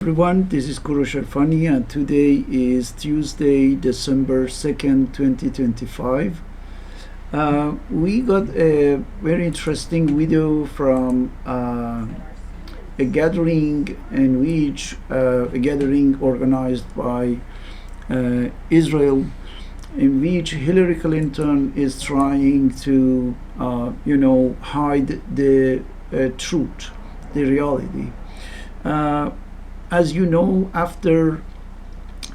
everyone. This is Koroh Erfani, and today is Tuesday, December 2nd, 2025. We got a very interesting video from a gathering in which a gathering organized by Israel, in which Hillary Clinton is trying to, hide the truth, the reality. As you know, after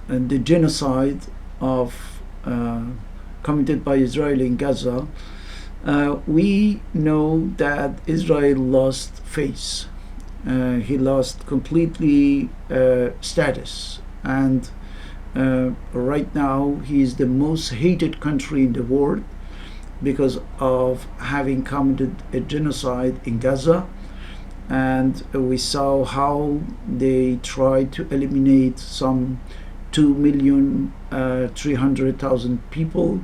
the genocide of committed by Israel in Gaza, we know that Israel lost face. He lost completely status, and right now he is the most hated country in the world because of having committed a genocide in Gaza. And we saw how they tried to eliminate some 2,300,000 people.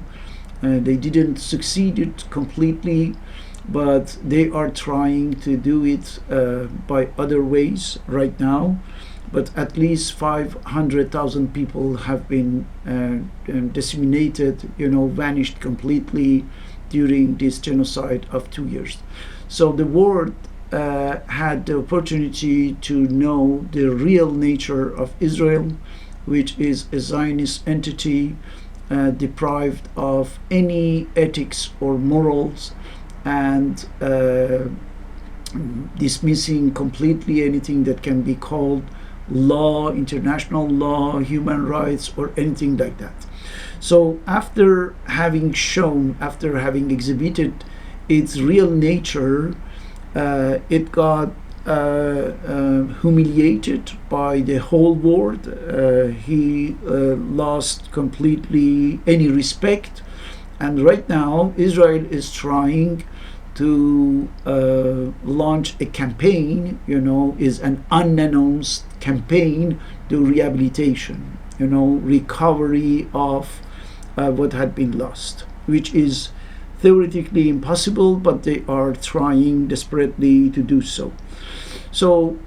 They didn't succeed completely, but they are trying to do it by other ways right now. But at least 500,000 people have been disseminated, vanished completely during this genocide of 2 years. So the world had the opportunity to know the real nature of Israel, which is a Zionist entity deprived of any ethics or morals, and dismissing completely anything that can be called law, international law, human rights, or anything like that. So after having exhibited its real nature, it got humiliated by the whole world. He lost completely any respect, and right now Israel is trying to launch a campaign, is an unannounced campaign to rehabilitation, recovery of what had been lost, which is theoretically impossible, but they are trying desperately to do so. So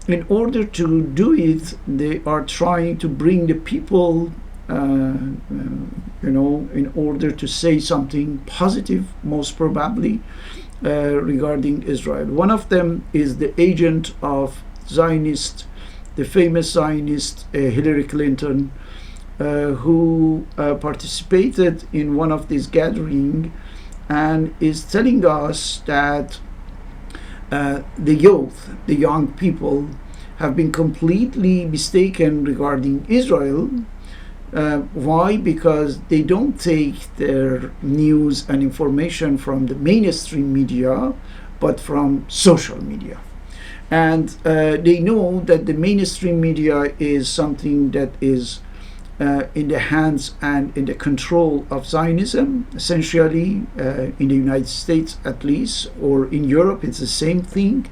in order to do it, they are trying to bring the people, in order to say something positive, most probably, regarding Israel. One of them is the agent of Zionist, the famous Zionist Hillary Clinton, who participated in one of these gatherings and is telling us that the youth, the young people, have been completely mistaken regarding Israel. Why? Because they don't take their news and information from the mainstream media, but from social media. And they know that the mainstream media is something that is in the hands and in the control of Zionism, essentially, in the United States at least, or in Europe, it's the same thing.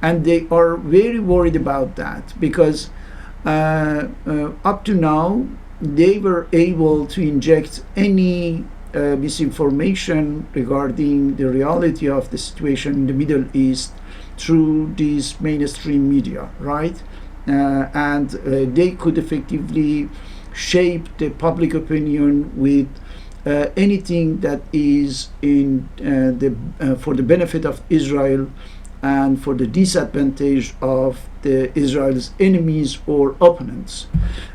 And they are very worried about that because up to now, they were able to inject any misinformation regarding the reality of the situation in the Middle East through these mainstream media, right? And they could effectively shape the public opinion with anything that is in for the benefit of Israel and for the disadvantage of the Israel's enemies or opponents.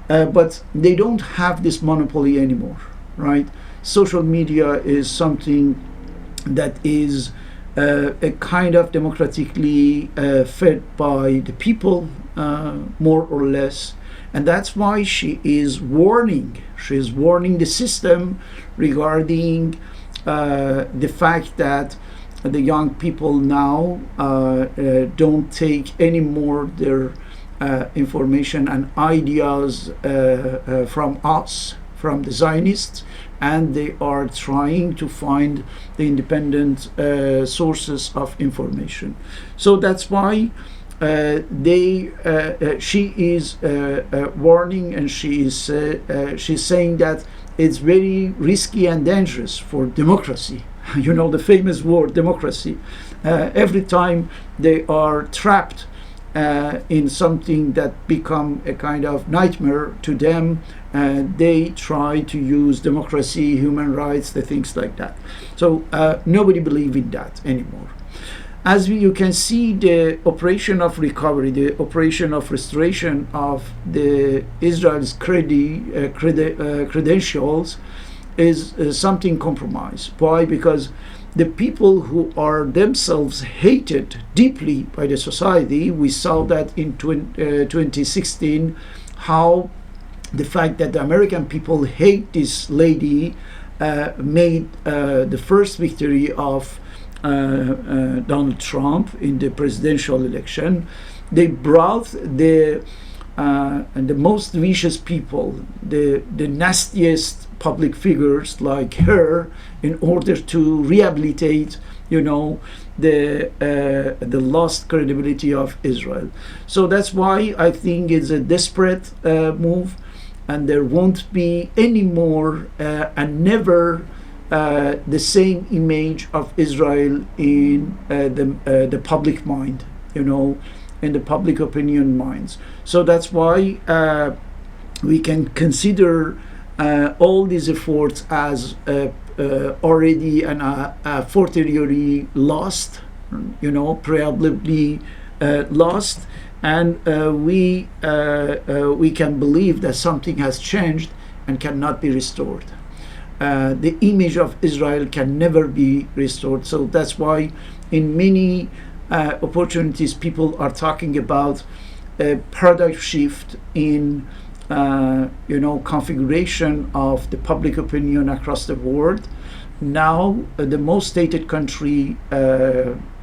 But they don't have this monopoly anymore, right? Social media is something that is a kind of democratically fed by the people, more or less. And that's why she is warning the system regarding the fact that the young people now don't take any more their information and ideas from us, from the Zionists, and they are trying to find the independent sources of information. So that's why she is warning, and she's saying that it's very risky and dangerous for democracy. The famous word democracy. Every time they are trapped in something that become a kind of nightmare to them. They try to use democracy, human rights, the things like that. So nobody believes in that anymore. As you can see, the operation of recovery, the operation of restoration of the Israel's credentials is something compromised. Why? Because the people who are themselves hated deeply by the society, we saw that in 2016, how the fact that the American people hate this lady made the first victory of Donald Trump in the presidential election. They brought the most vicious people, the nastiest public figures like her, in order to rehabilitate, the lost credibility of Israel. So that's why I think it's a desperate move, and there won't be any more and never the same image of Israel in the public mind, in the public opinion minds. So that's why we can consider all these efforts as already and a fortiori lost, probably lost, and we can believe that something has changed and cannot be restored. The image of Israel can never be restored. So that's why in many opportunities people are talking about a paradigm shift in configuration of the public opinion across the world. Now the most stated country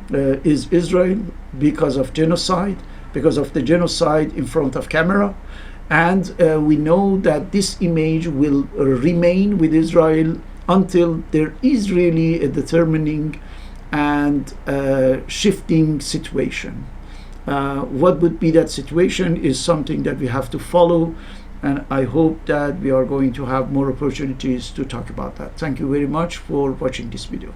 is Israel because of genocide, because of the genocide in front of camera. And we know that this image will remain with Israel until there is really a determining and shifting situation. What would be that situation is something that we have to follow, and I hope that we are going to have more opportunities to talk about that. Thank you very much for watching this video.